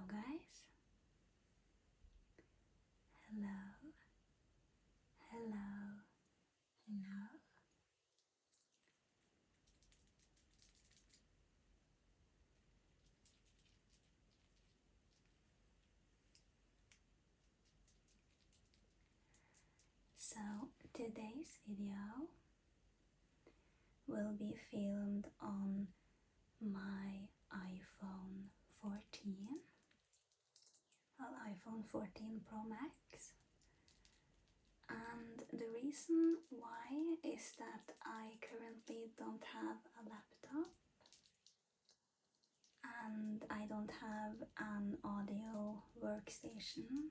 guys. Hello, hello, hello. So today's video will be filmed on my iPhone 14, well, iPhone 14 Pro Max. And the reason why is that I currently don't have a laptop and I don't have an audio workstation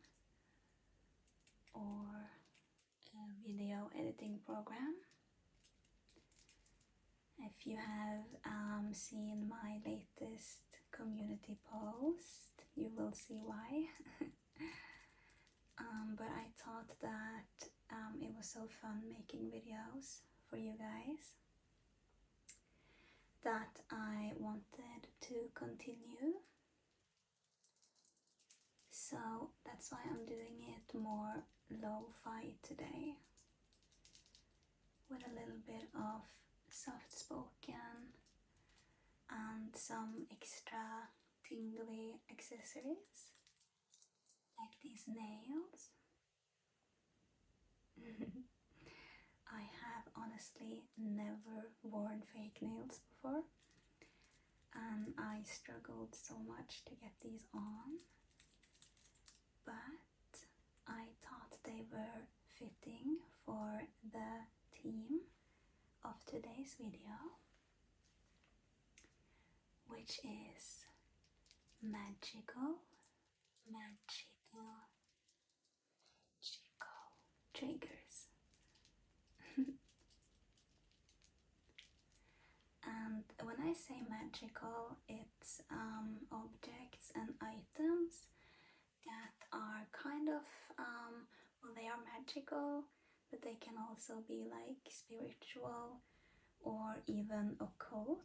or a video editing program. If you have seen my latest community post, you will see why. But I thought that it was so fun making videos for you guys that I wanted to continue. So that's why I'm doing it more lo-fi today, with a little bit of soft spoken and some extra tingly accessories like these nails. I have honestly never worn fake nails before, and I struggled so much to get these on, but I thought they were fitting for the theme of today's video, which is magical triggers. And when I say magical, it's objects and items that are kind of, well, they are magical, but they can also be like spiritual or even occult,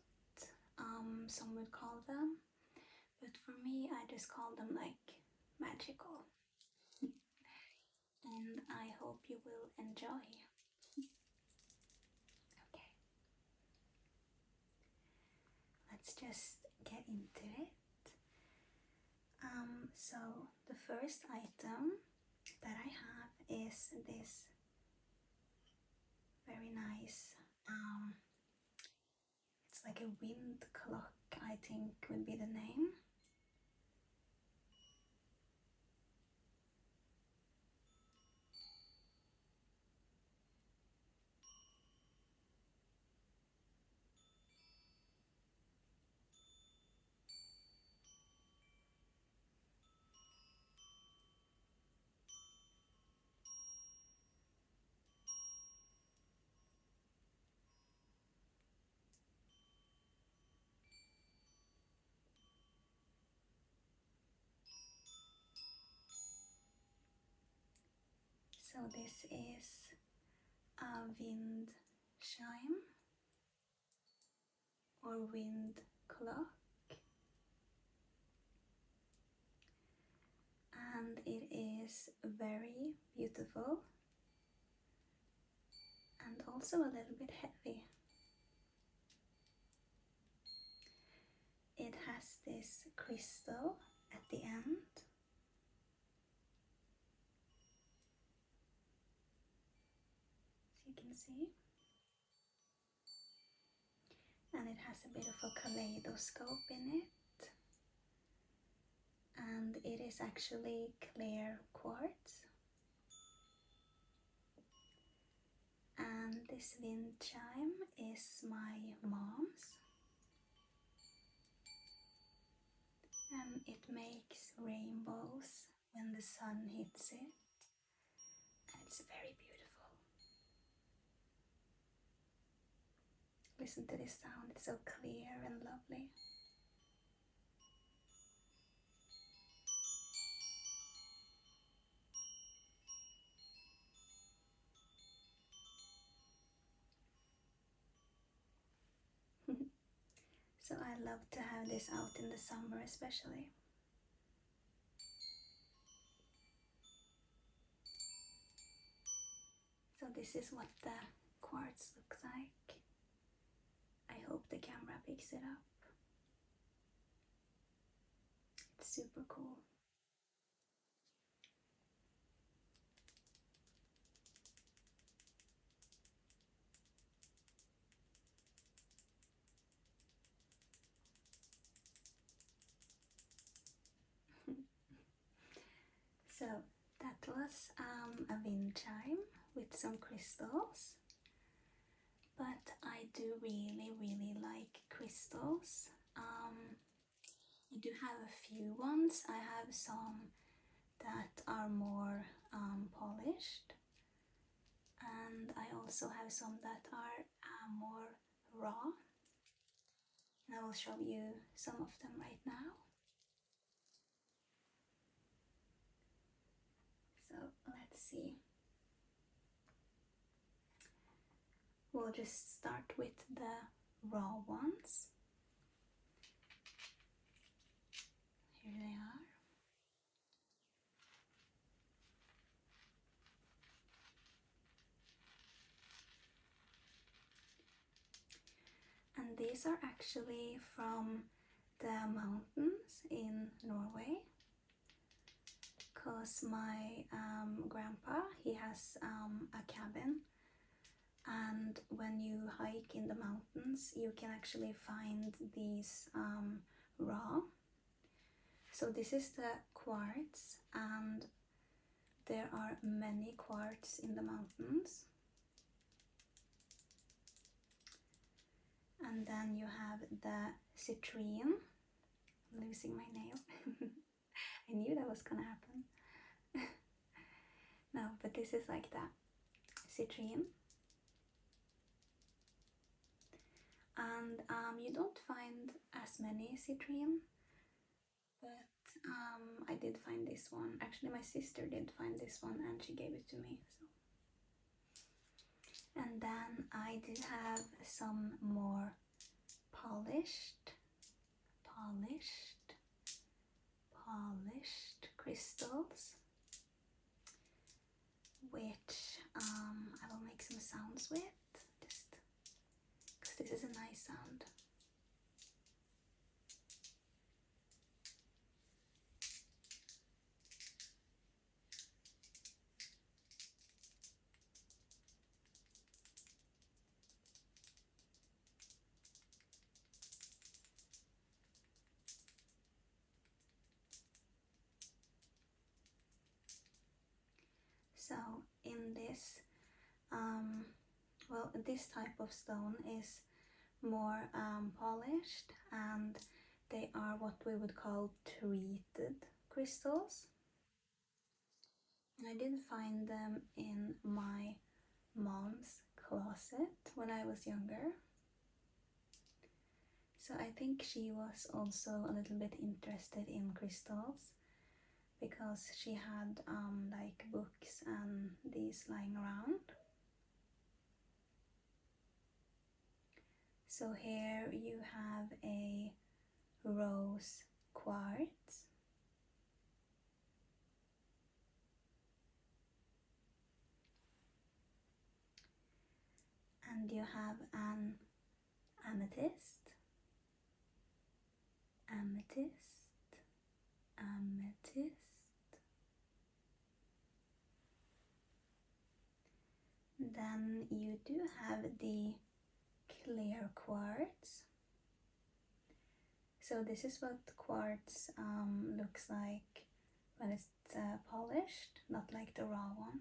some would call them. But for me, I just call them like magical. And I hope you will enjoy. Okay, let's just get into it. So the first item that I have is this very nice, it's like a wind clock, I think would be the name. So this is a wind chime or wind clock, and it is very beautiful and also a little bit heavy. It has this crystal at the end. You can see, and it has a bit of a kaleidoscope in it, and it is actually clear quartz. And this wind chime is my mom's, and it makes rainbows when the sun hits it, and it's very beautiful. Listen to this sound, it's so clear and lovely. So I love to have this out in the summer especially. this is what the quartz looks like. I hope the camera picks it up. It's super cool. So that was a wind chime with some crystals, but I do really like crystals. I do have a few ones. I have some that are more polished, and I also have some that are more raw, and I will show you some of them right now. So let's see. We'll just start with the raw ones. Here they are. And these are actually from the mountains in Norway, because my grandpa, he has a cabin, and when you hike in the mountains you can actually find these raw. So this is the quartz, and there are many quartz in the mountains. And then you have the citrine. I'm losing my nail. I knew that was gonna happen. No, but this is like that. Citrine. And you don't find as many citrine, but I did find this one. Actually, my sister did find this one and she gave it to me. So. And then I did have some more polished crystals, which I will make some sounds with, just because this is a nice sound. So in this, well, this type of stone is more polished, and they are what we would call treated crystals. And I did find them in my mom's closet when I was younger. So I think she was also a little bit interested in crystals, because she had like books and these lying around. So here you have a rose quartz, and you have an amethyst, then you do have the clear quartz. So this is what quartz looks like when it's polished, not like the raw one.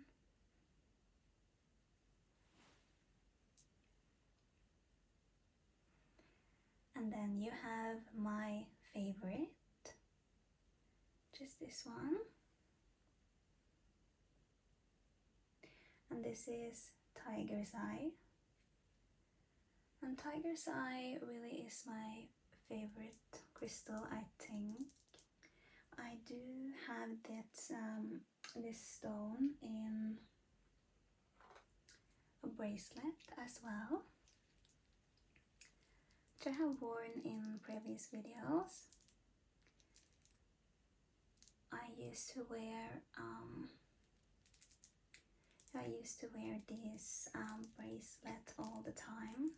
And then you have my favorite, just this one. And this is tiger's eye. And tiger's eye really is my favorite crystal, I think. I do have this stone in a bracelet as well, which I have worn in previous videos. I used to wear I used to wear this bracelet all the time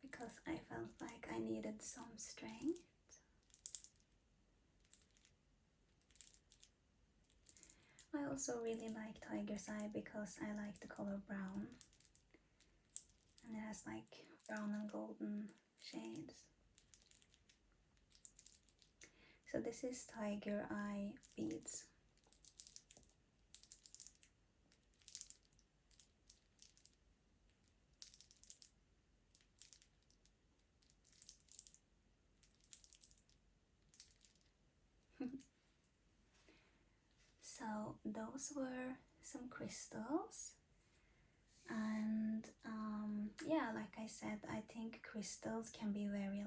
because I felt like I needed some strength. I also really like tiger's eye because I like the color brown, and it has like brown and golden shades. So this is tiger eye beads. So those were some crystals, and yeah, like I said, I think crystals can be very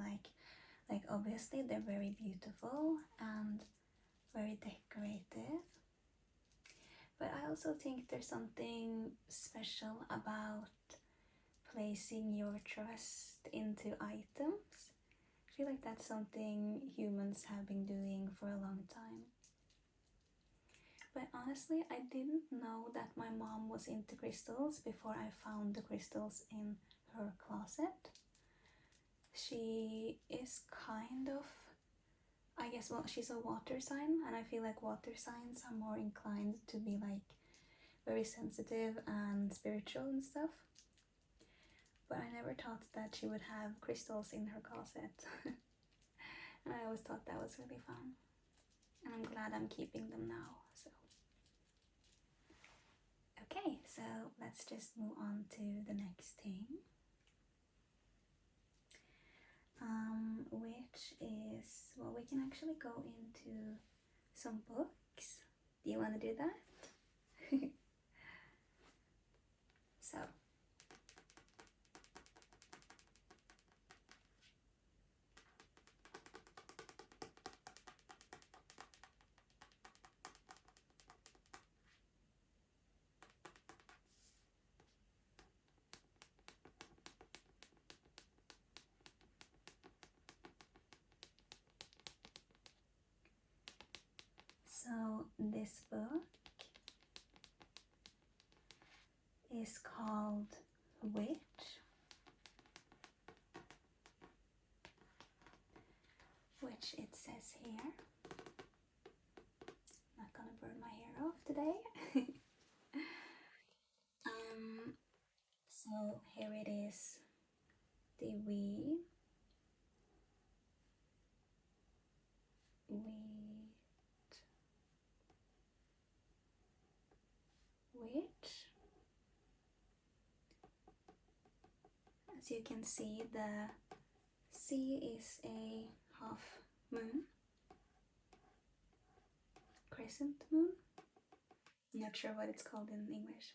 like obviously they're very beautiful and very decorative, but I also think there's something special about placing your trust into items. I feel like that's something humans have been doing for a long time. But honestly, I didn't know that my mom was into crystals before I found the crystals in her closet. She is kind of, I guess, well, she's a water sign, and I feel like water signs are more inclined to be like very sensitive and spiritual and stuff. But I never thought that she would have crystals in her closet. And I always thought that was really fun. And I'm glad I'm keeping them now. So okay, so let's just move on to the next thing. Which is, well, we can actually go into some books. Do you want to do that? So, this book is called Witch, which it says here. Not gonna burn my hair off today. So here it is, the witch. As you can see, the sea is a half moon, crescent moon. Not sure what it's called in English.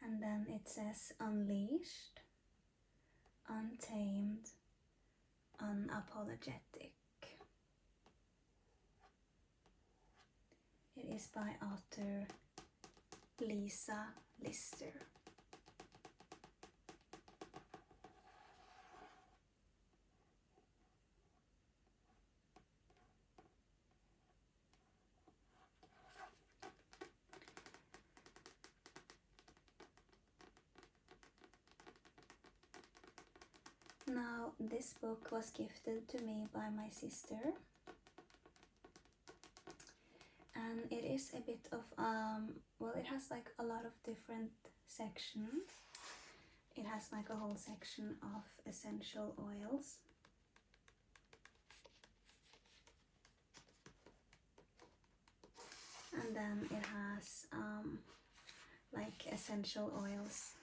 And then it says unleashed, untamed, unapologetic. It is by author Lisa Lister. Now, this book was gifted to me by my sister, and it is a bit of, well, it has like a lot of different sections. It has like a whole section of essential oils. And then it has like essential oils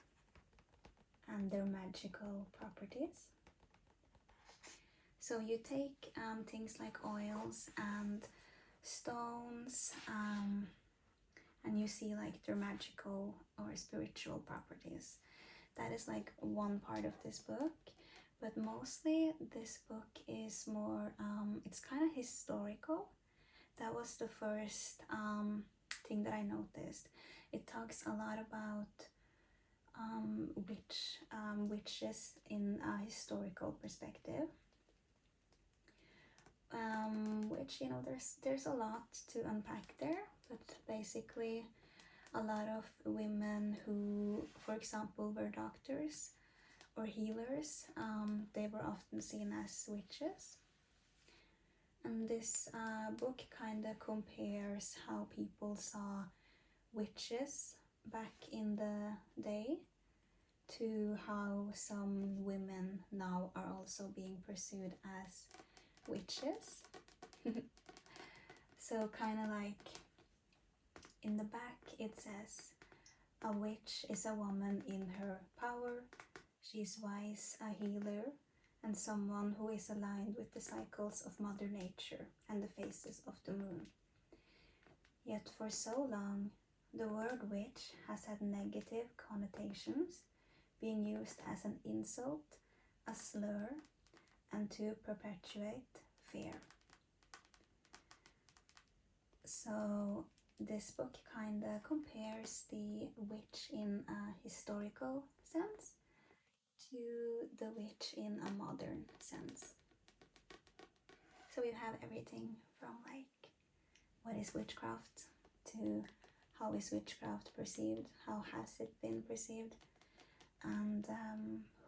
and their magical properties. So you take things like oils and stones, and you see like their magical or spiritual properties. That is like one part of this book, but mostly this book is more, it's kind of historical. That was the first thing that I noticed. It talks a lot about witches in a historical perspective. Which, you know, there's a lot to unpack there, but basically a lot of women who, for example, were doctors or healers, they were often seen as witches. And this book kind of compares how people saw witches back in the day to how some women now are also being pursued as witches. So kind of like in the back it says, a witch is a woman in her power. She's wise, a healer, and someone who is aligned with the cycles of Mother Nature and the phases of the moon. Yet for so long, the word witch has had negative connotations, being used as an insult, a slur, and to perpetuate fear. So this book kind of compares the witch in a historical sense to the witch in a modern sense. So we have everything from like what is witchcraft to how is witchcraft perceived, how has it been perceived, and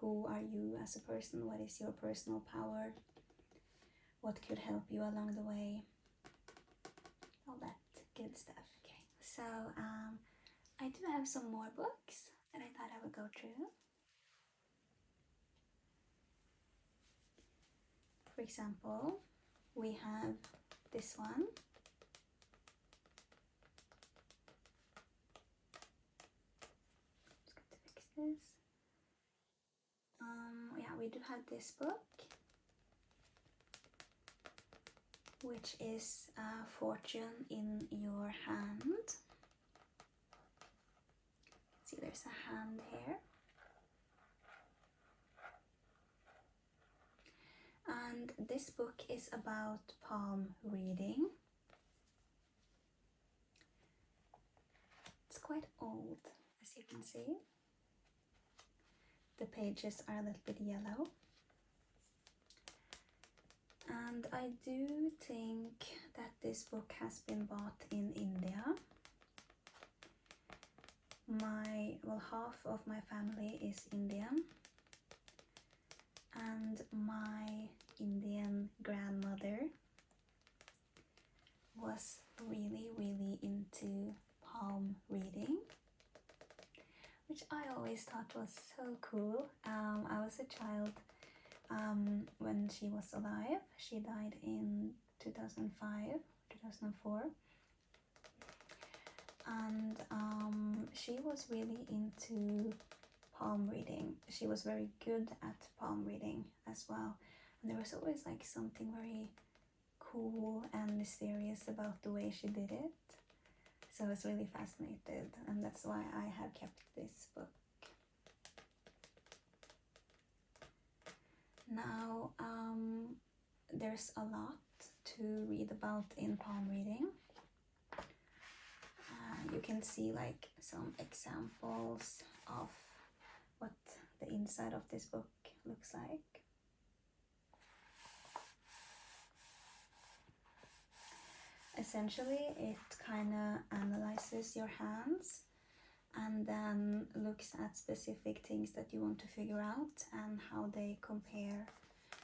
who are you as a person, what is your personal power, what could help you along the way, all that good stuff. Okay, so I do have some more books that I thought I would go through. For example, we have this one. Just got to fix this. Yeah, we do have this book, which is Fortune in Your Hand. See, there's a hand here. And this book is about palm reading. It's quite old, as you can see. The pages are a little bit yellow. And I do think that this book has been bought in India. Half of my family is Indian. And my Indian grandmother was really, really into palm reading, which I always thought was so cool. I was a child when she was alive. She died in 2005, 2004. And she was really into palm reading. She was very good at palm reading as well. And there was always like something very cool and mysterious about the way she did it. So I was really fascinated, and that's why I have kept this book. Now, there's a lot to read about in palm reading. You can see like some examples of what the inside of this book looks like. Essentially, it kind of analyzes your hands and then looks at specific things that you want to figure out and how they compare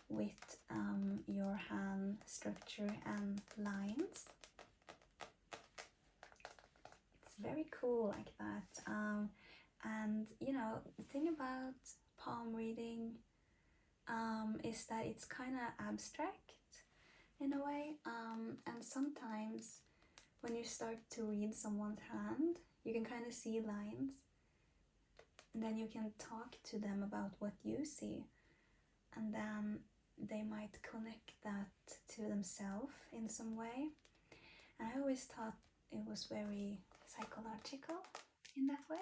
with your hand structure and lines. It's very cool like that. And you know, the thing about palm reading is that it's kind of abstract in a way, and sometimes when you start to read someone's hand, you can kind of see lines, and then you can talk to them about what you see, and then they might connect that to themselves in some way. And I always thought it was very psychological in that way.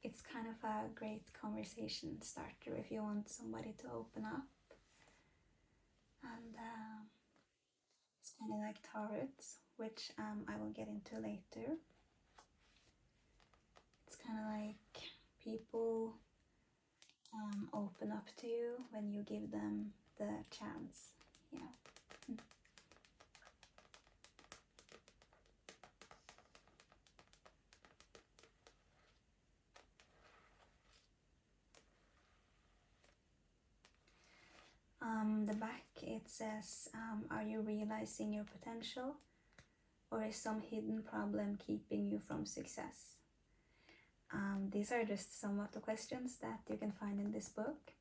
It's kind of a great conversation starter if you want somebody to open up. And it's kind of like tarots, which I will get into later. kind of like people open up to you when you give them the chance, you know. The back, it says, are you realizing your potential, or is some hidden problem keeping you from success? These are just some of the questions that you can find in this book.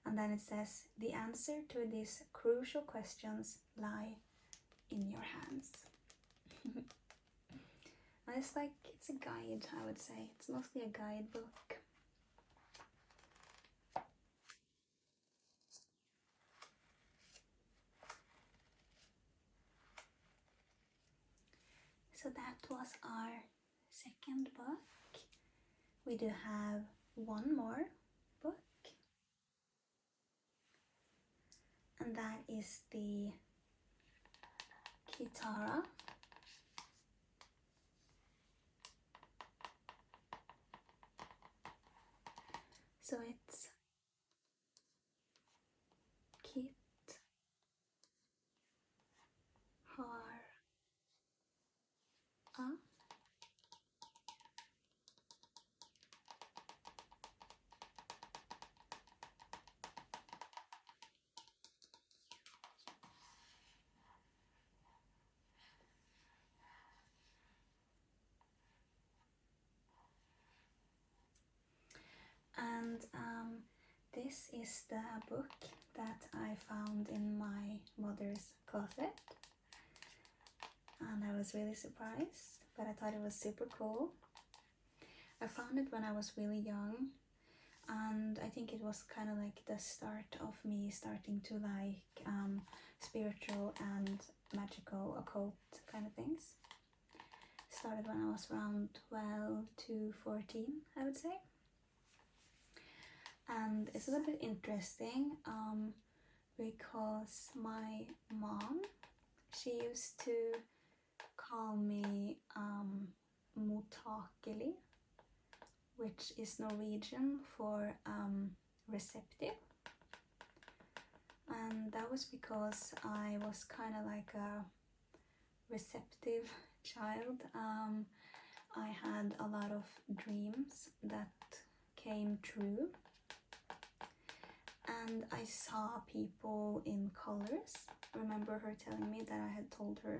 And then it says, the answer to these crucial questions lie in your hands. And it's like, it's a guide, I would say. It's mostly a guidebook. So that was our second book. We do have one more book, and that is the Kithara. So it's Kithara. And this is the book that I found in my mother's closet, and I was really surprised, but I thought it was super cool. I found it when I was really young, and I think it was kind of like the start of me starting to like spiritual and magical occult kind of things. Started when I was around 12 to 14, I would say. And it's a little bit interesting because my mom, she used to call me mottagelig, which is Norwegian for receptive. And that was because I was kind of like a receptive child. I had a lot of dreams that came true. And I saw people in colors. I remember her telling me that I had told her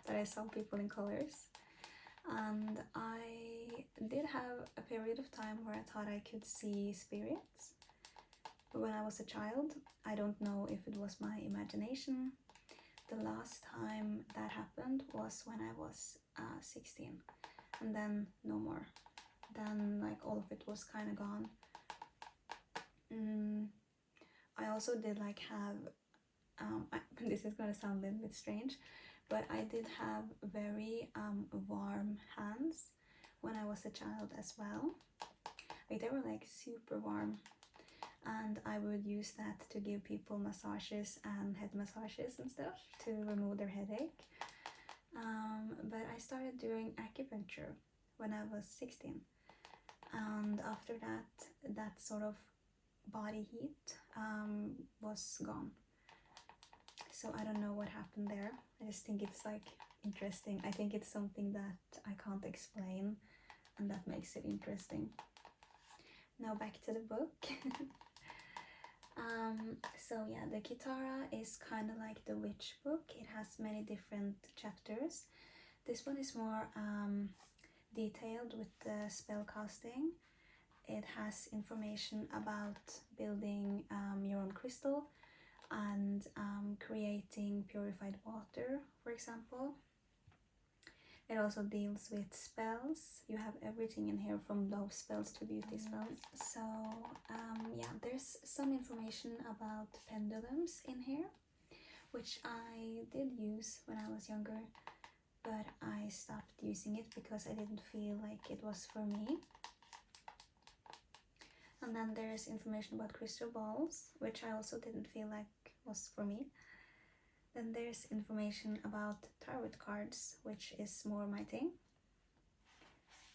that I saw people in colors. And I did have a period of time where I thought I could see spirits. But when I was a child, I don't know if it was my imagination. The last time that happened was when I was 16. And then no more. Then like all of it was kind of gone. I also did like have, this is gonna sound a little bit strange, but I did have very warm hands when I was a child as well. Like they were like super warm, and I would use that to give people massages and head massages and stuff to remove their headache. But I started doing acupuncture when I was 16, and after that sort of body heat was gone. So I don't know what happened there. I just think it's like interesting. I think it's something that I can't explain, and that makes it interesting. Now back to the book. So yeah, the Kithara is kind of like the witch book. It has many different chapters. This one is more detailed with the spell casting. It has information about building your own crystal and creating purified water, for example. It also deals with spells. You have everything in here from love spells to beauty spells. So yeah, there's some information about pendulums in here, which I did use when I was younger, but I stopped using it because I didn't feel like it was for me. And then there's information about crystal balls, which I also didn't feel like was for me. Then there's information about tarot cards, which is more my thing.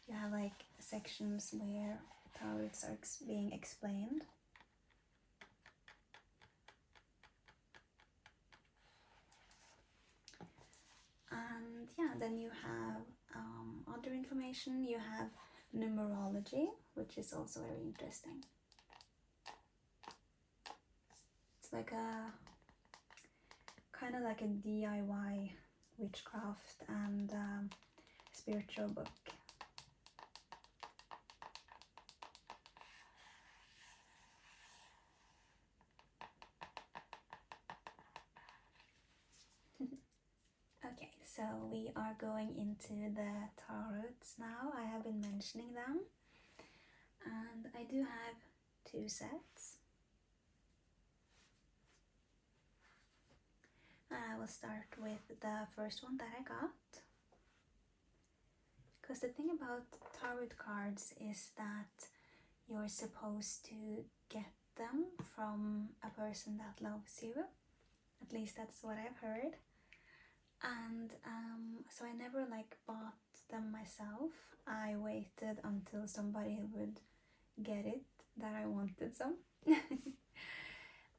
you have like sections where tarots are being explained. And yeah, then you have other information. You have numerology, which is also very interesting. It's like a kind of like a DIY witchcraft and spiritual book. Okay, so we are going into the tarots now. I have been mentioning them, and I do have 2 sets. I will start with the first one that I got. Because the thing about tarot cards is that you're supposed to get them from a person that loves you. At least that's what I've heard. And so I never like bought them myself. I waited until somebody would get it that I wanted some.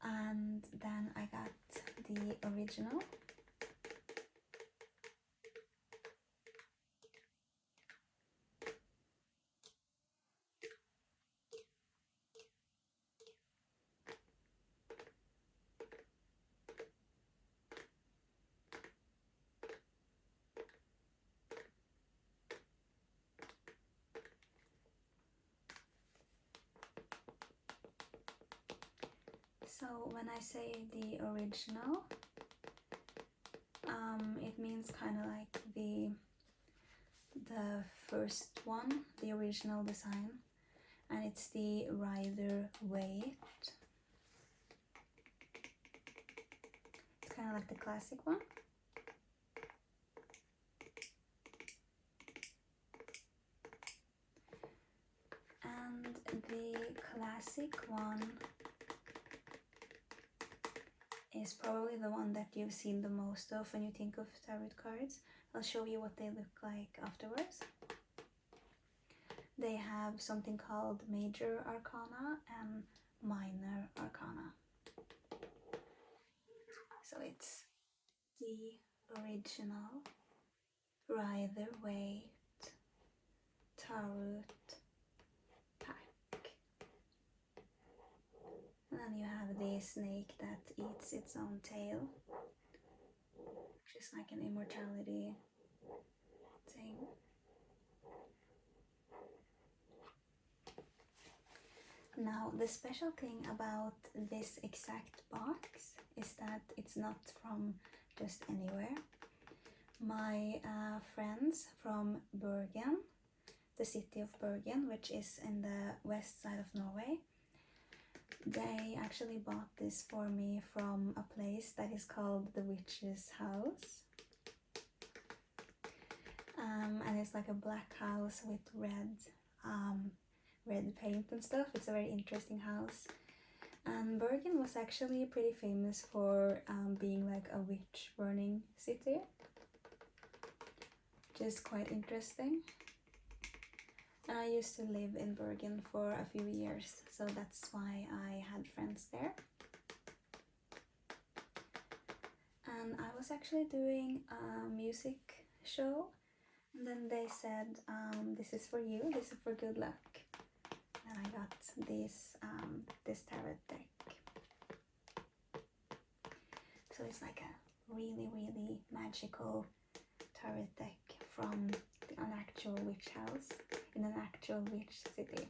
And then I got the original. So when I say the original, it means kind of like the first one, the original design, and it's the Rider Waite. It's kind of like the classic one. And the classic one is probably the one that you've seen the most of when you think of tarot cards. I'll show you what they look like afterwards. They have something called Major Arcana and Minor Arcana. So it's the original Rider Waite Tarot pack. And then you have the snake that eats its own tail, which is like an immortality thing. Now, the special thing about this exact box is that it's not from just anywhere. My friends from Bergen, the city of Bergen, which is in the west side of Norway, they actually bought this for me from a place that is called the Witch's House. And it's like a black house with red paint and stuff. It's a very interesting house. And Bergen was actually pretty famous for being like a witch burning city, which is quite interesting. And I used to live in Bergen for a few years, so that's why I had friends there. And I was actually doing a music show, and then they said, this is for you, this is for good luck. And I got this tarot deck. So it's like a really, really magical tarot deck from an actual witch house in an actual witch city.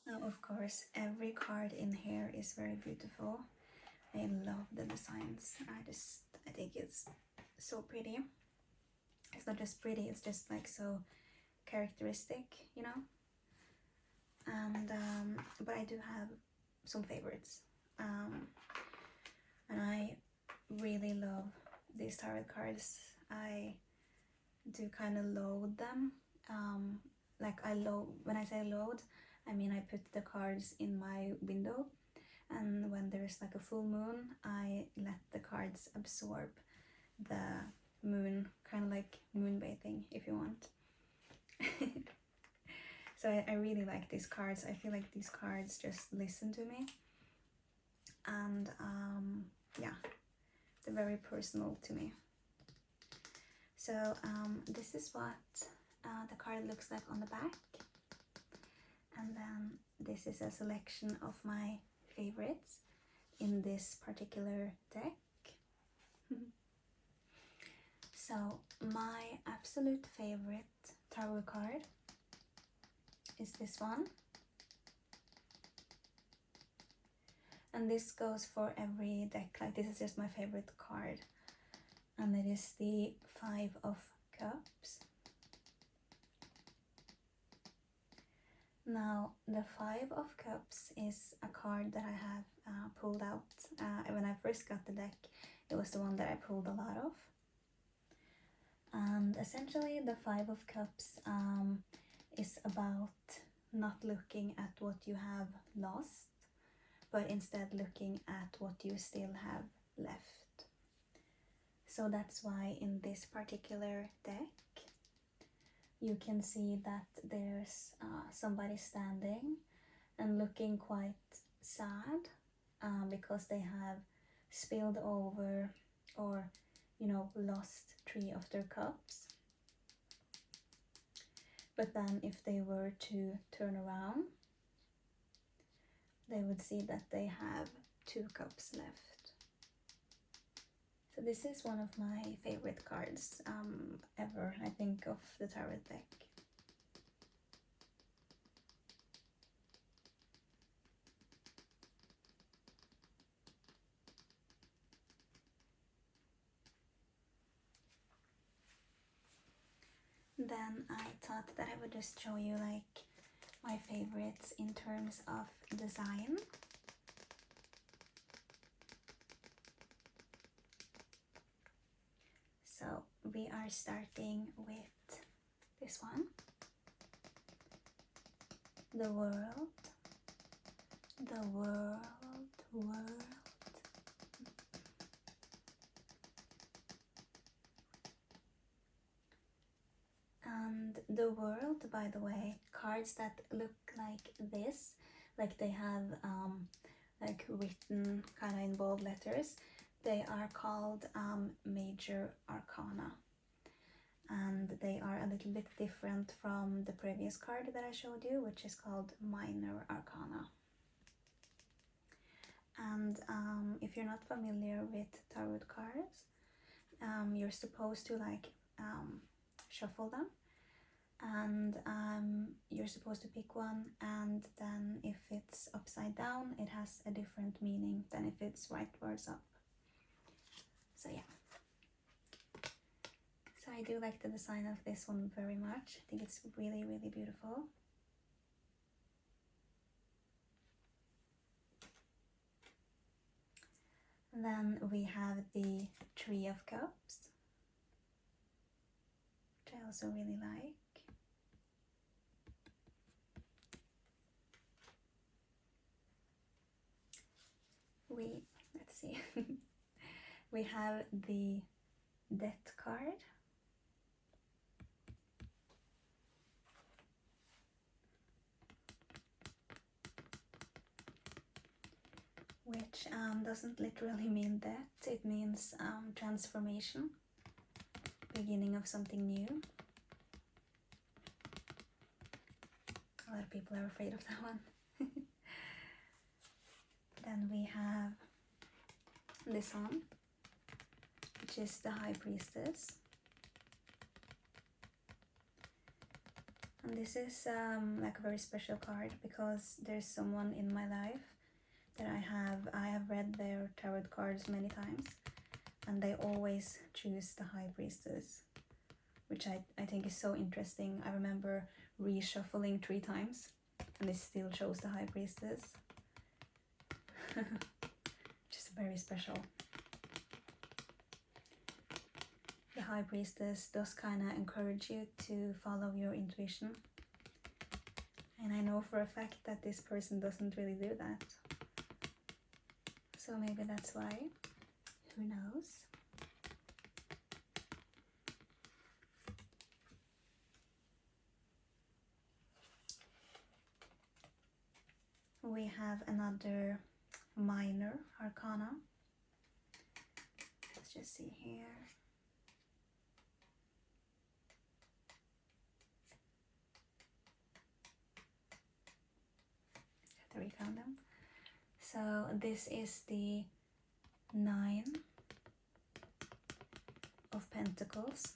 Now, of course, every card in here is very beautiful. I love the designs. I think it's so pretty. It's not just pretty, it's just like so characteristic, you know. And but I do have some favorites, and I really love these tarot cards. I do kind of load them. When I say load, I mean I put the cards in my window, and when there's like a full moon, I let the cards absorb the moon, kind of like moonbathing if you want. So I really like these cards. I feel like these cards just listen to me, and yeah, they're very personal to me. So this is what the card looks like on the back, and then this is a selection of my favorites in this particular deck. So my absolute favorite tarot card is this one, and this goes for every deck. Like, this is just my favorite card, and it is the 5 of Cups. Now, the 5 of Cups is a card that I have pulled out when I first got the deck. It was the one that I pulled a lot of. And essentially, the 5 of Cups is about not looking at what you have lost, but instead looking at what you still have left. So that's why in this particular deck, you can see that there's somebody standing and looking quite sad because they have spilled over or, you know, lost 3 of their cups. But then if they were to turn around, they would see that they have 2 cups left. So this is one of my favorite cards ever, I think, of the tarot deck. Then I thought that I would just show you like my favorites in terms of design. So we are starting with this one, the world, the world. And the world, by the way, cards that look like this, like they have like written kind of in bold letters, they are called major arcana, and they are a little bit different from the previous card that I showed you, which is called minor arcana. And if you're not familiar with tarot cards, you're supposed to like shuffle them, and you're supposed to pick one, and then if it's upside down, it has a different meaning than if it's rightwards up. So yeah, so I do like the design of this one very much. I think it's really, really beautiful. Then we have the 3 of Cups, which I also really like. Let's see, we have the Death card, which doesn't literally mean death, it means transformation, beginning of something new. A lot of people are afraid of that one. Then we have this one, which is the High Priestess. And this is like a very special card because there's someone in my life that I have read their tarot cards many times, and they always choose the High Priestess, which I think is so interesting. I remember reshuffling 3 times and they still chose the High Priestess. Just very special. The High Priestess does kind of encourage you to follow your intuition, and I know for a fact that this person doesn't really do that, so maybe that's why, who knows. we have another minor arcana. Let's just see here. To recount them. So this is the 9 of Pentacles.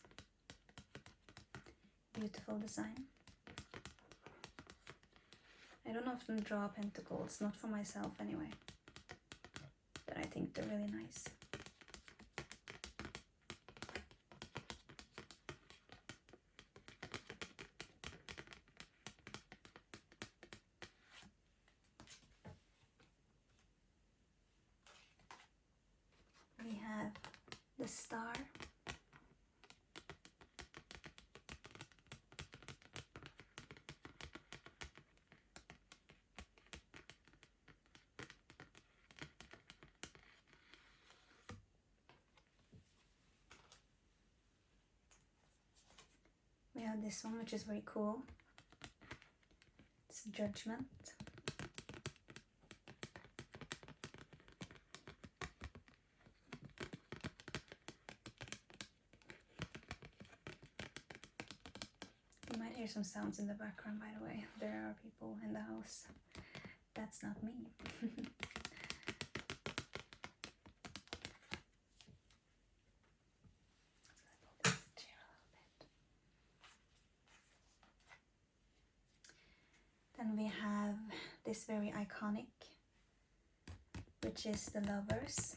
Beautiful design. I don't often draw pentacles, not for myself anyway, but I think they're really nice. We have the Star. We have this one, which is very cool. It's Judgment. You might hear some sounds in the background, by the way. There are people in the house. That's not me. Then we have this very iconic, which is the Lovers.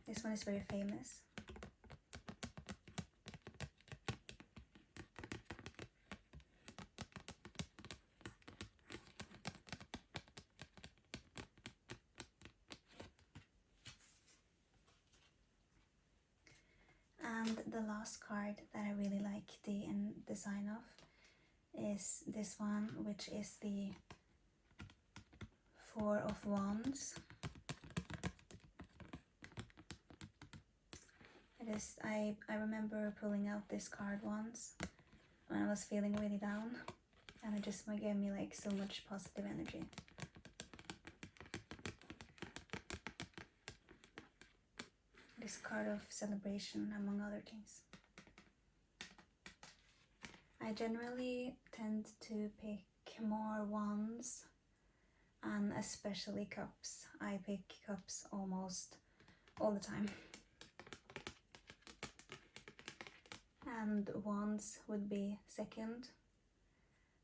This one is very famous. And the last card that I really like the design of is this one, which is the 4 of Wands. It is, I remember pulling out this card once when I was feeling really down, and it just gave me like so much positive energy. This card of celebration, among other things. I generally tend to pick more wands and especially cups. I pick cups almost all the time. And wands would be second,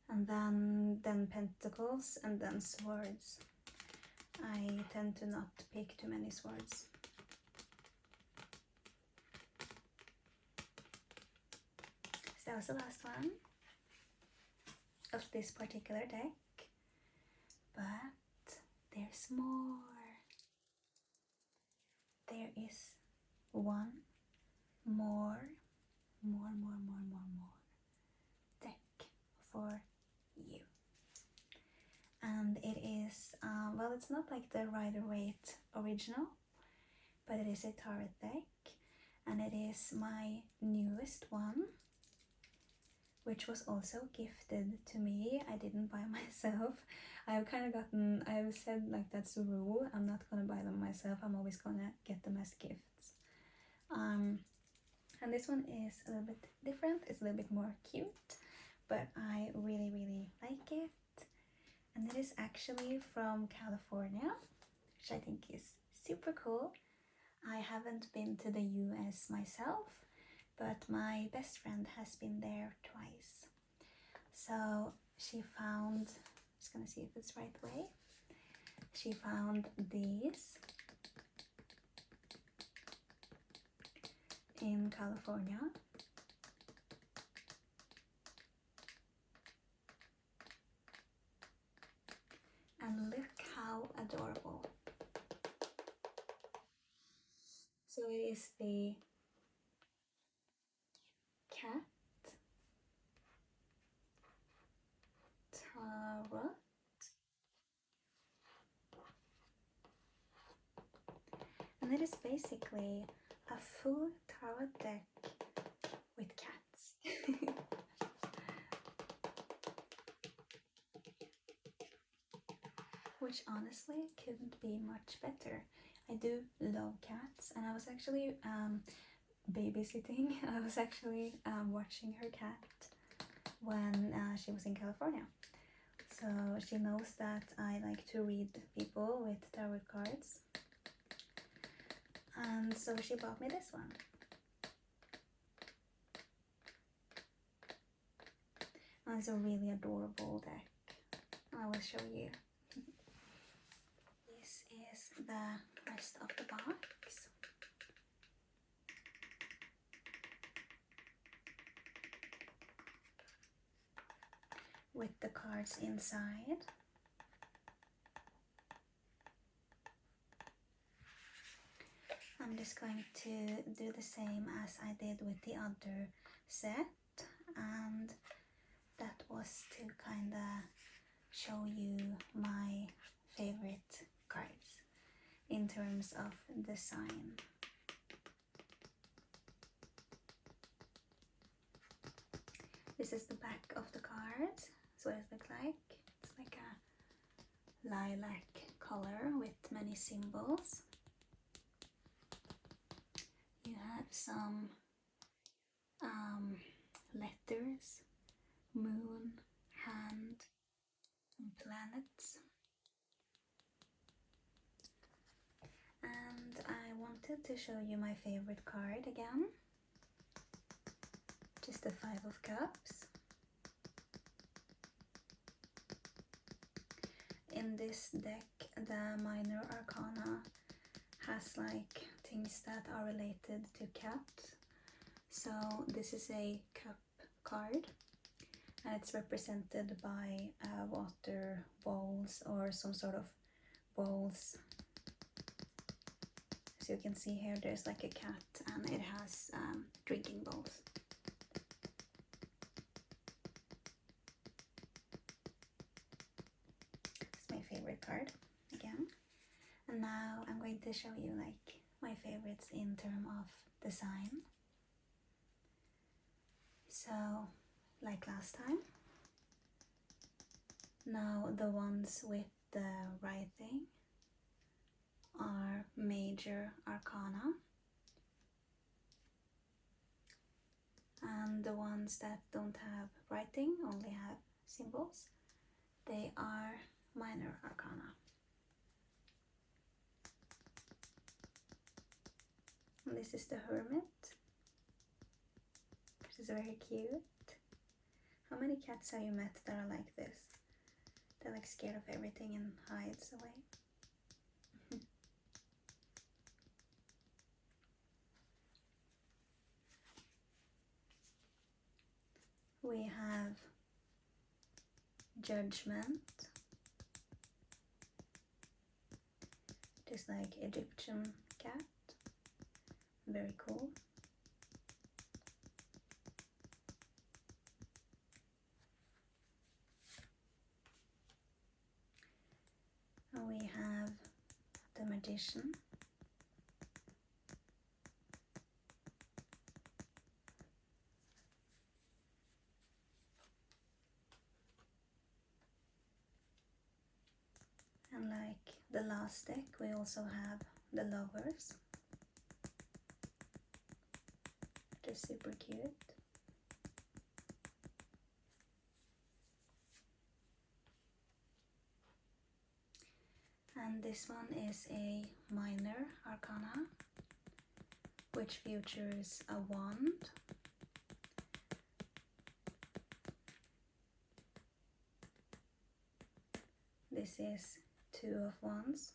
and then pentacles, and then swords. I tend to not pick too many swords. So that was the last one of this particular deck, but there's more. There is one more deck for you, and it is well, it's not like the Rider Waite original, but it is a tarot deck, and it is my newest one, which was also gifted to me. I didn't buy myself. I've said like that's the rule. I'm not gonna buy them myself. I'm always gonna get them as gifts. And this one is a little bit different. It's a little bit more cute, but I really like it. And it is actually from California, which I think is super cool. I haven't been to the US myself, but my best friend has been there twice. So she found, just gonna see if it's right way. She found these in California. And look how adorable. So it is the cat tarot. And it is basically a full tarot deck with cats. which honestly couldn't be much better. I do love cats, and I was actually babysitting. I was actually watching her cat when she was in California. So she knows that I like to read people with tarot cards. And so she bought me this one. And it's a really adorable deck. I will show you. This is the rest of the box. With the cards inside. I'm just going to do the same as I did with the other set, and that was to kind of show you my favorite cards in terms of design. This is the back of the card. So what it looks like. It's like a lilac color with many symbols. You have some letters, moon, hand, and planets. And I wanted to show you my favorite card again. Just the Five of Cups. In this deck, the minor arcana has like things that are related to cats. So this is a cup card, and it's represented by water bowls or some sort of bowls. So you can see here there's like a cat, and it has drinking bowls. It's my favorite card again. And now I'm going to show you like my favorites in terms of design. So, like last time, now the ones with the writing are major arcana, and the ones that don't have writing, only have symbols, they are minor arcana. And this is the Hermit, which is very cute. How many cats have you met that are like this? They're like scared of everything and hides away. We have Judgment, just like Egyptian cat, very cool. And we have the Magician. And like the last deck, we also have the Lovers, which is super cute. And this one is a minor arcana, which features a wand, this is Two of Wands,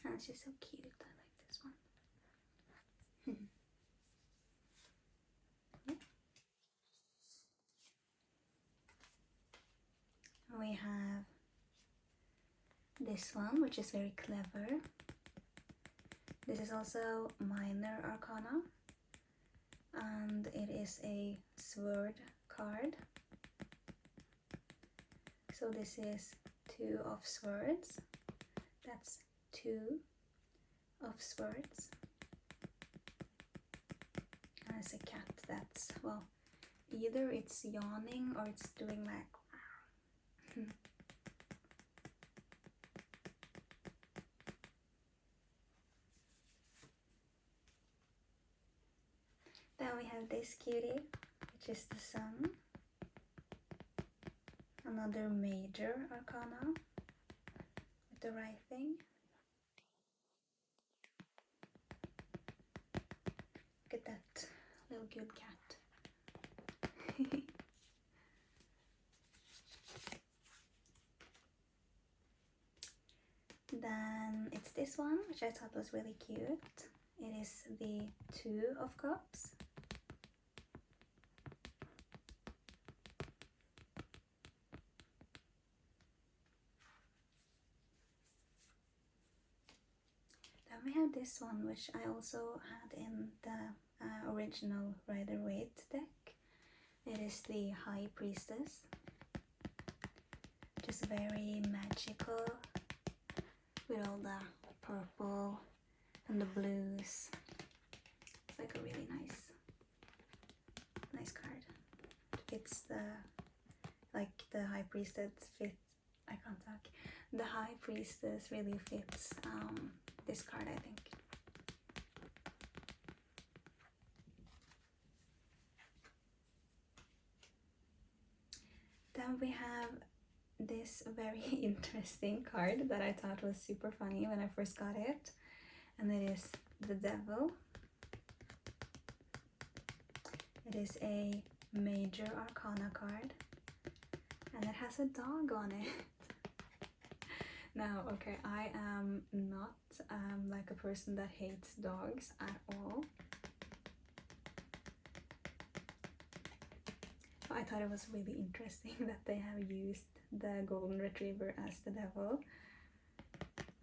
and she's so cute. I like this one. Yeah. We have this one, which is very clever. This is also minor arcana, and it is a sword card. So this is Two of Swords. That's Two of Swords. And it's a cat that's, well, either it's yawning or it's doing like Then we have this cutie, which is the sun. Another major arcana with the right thing. Look at that little good cat. Then it's this one, which I thought was really cute. It is the Two of Cups. Then we have this one, which I also had in the original Rider Waite deck. It is the High Priestess. Just very magical, with all the purple and the blues. It's like a really nice card. It fits the High Priestess fits. I can't talk. The High Priestess really fits this card, I think. Then we have this very interesting card that I thought was super funny when I first got it, and it is the Devil. It is a major arcana card, and it has a dog on it. Now, okay, I am not like a person that hates dogs at all. But I thought it was really interesting that they have used the golden retriever as the devil.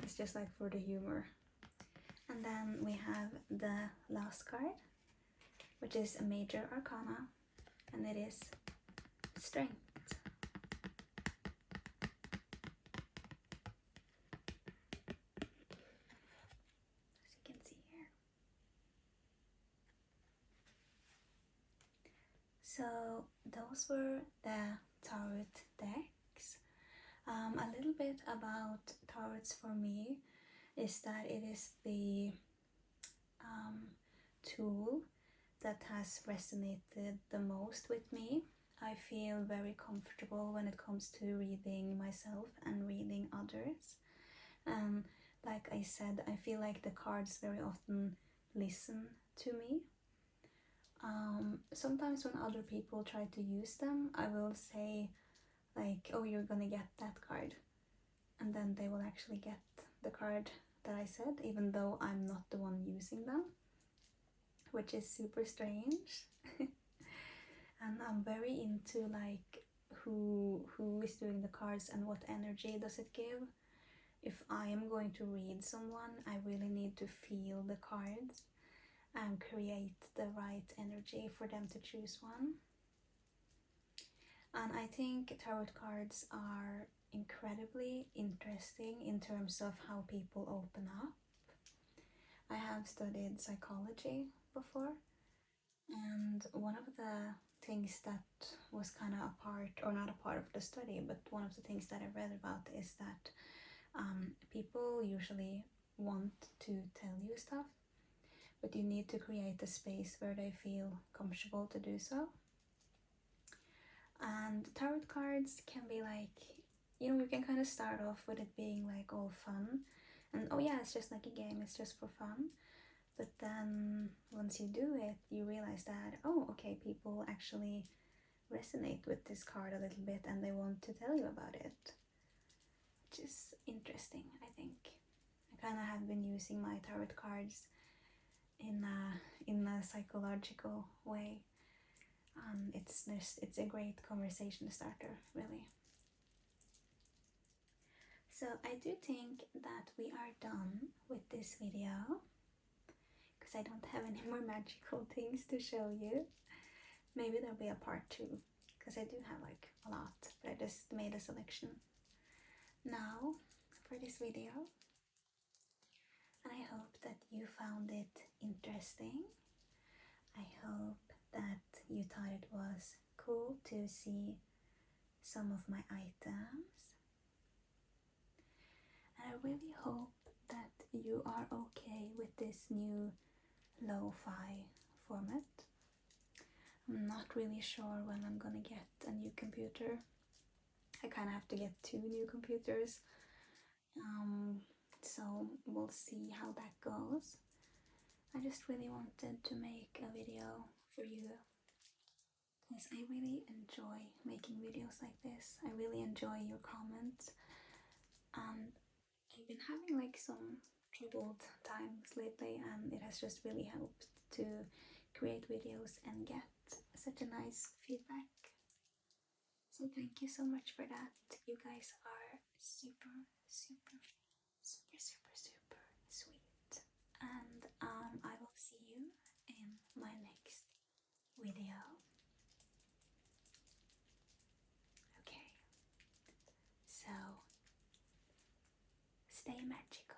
It's just like for the humor. And then we have the last card, which is a major arcana, and it is Strength. As you can see here. So those were the tarot decks. A little bit about tarots for me is that it is the tool that has resonated the most with me. I feel very comfortable when it comes to reading myself and reading others. And like I said, I feel like the cards very often listen to me. Sometimes when other people try to use them, I will say like, oh, you're gonna get that card, and then they will actually get the card that I said, even though I'm not the one using them, which is super strange. And I'm very into like who is doing the cards and what energy does it give. If I am going to read someone, I really need to feel the cards and create the right energy for them to choose one. And I think tarot cards are incredibly interesting in terms of how people open up. I have studied psychology before, and one of the things that was kind of a part, or not a part of the study, but one of the things that I read about is that people usually want to tell you stuff, but you need to create a space where they feel comfortable to do so. And tarot cards can be like, you know, you can kind of start off with it being like all fun, and oh yeah, it's just like a game, it's just for fun. But then once you do it, you realize that, oh, okay, people actually resonate with this card a little bit and they want to tell you about it, which is interesting, I think. I kind of have been using my tarot cards in a psychological way. It's a great conversation starter, really. So I do think that we are done with this video, because I don't have any more magical things to show you. Maybe there'll be a part 2, because I do have like a lot, but I just made a selection now for this video. And I hope that you found it interesting. I hope that you thought it was cool to see some of my items. And I really hope that you are okay with this new lo-fi format. I'm not really sure when I'm gonna get a new computer. I kind of have to get 2 new computers, so we'll see how that goes. I just really wanted to make a video for you because I really enjoy making videos like this. I really enjoy your comments, and I've been having like some troubled times lately, and it has just really helped to create videos and get such a nice feedback. So thank you so much for that. You guys are super, super, super, super, super sweet. And I will see you in my next video. Okay. So stay magical.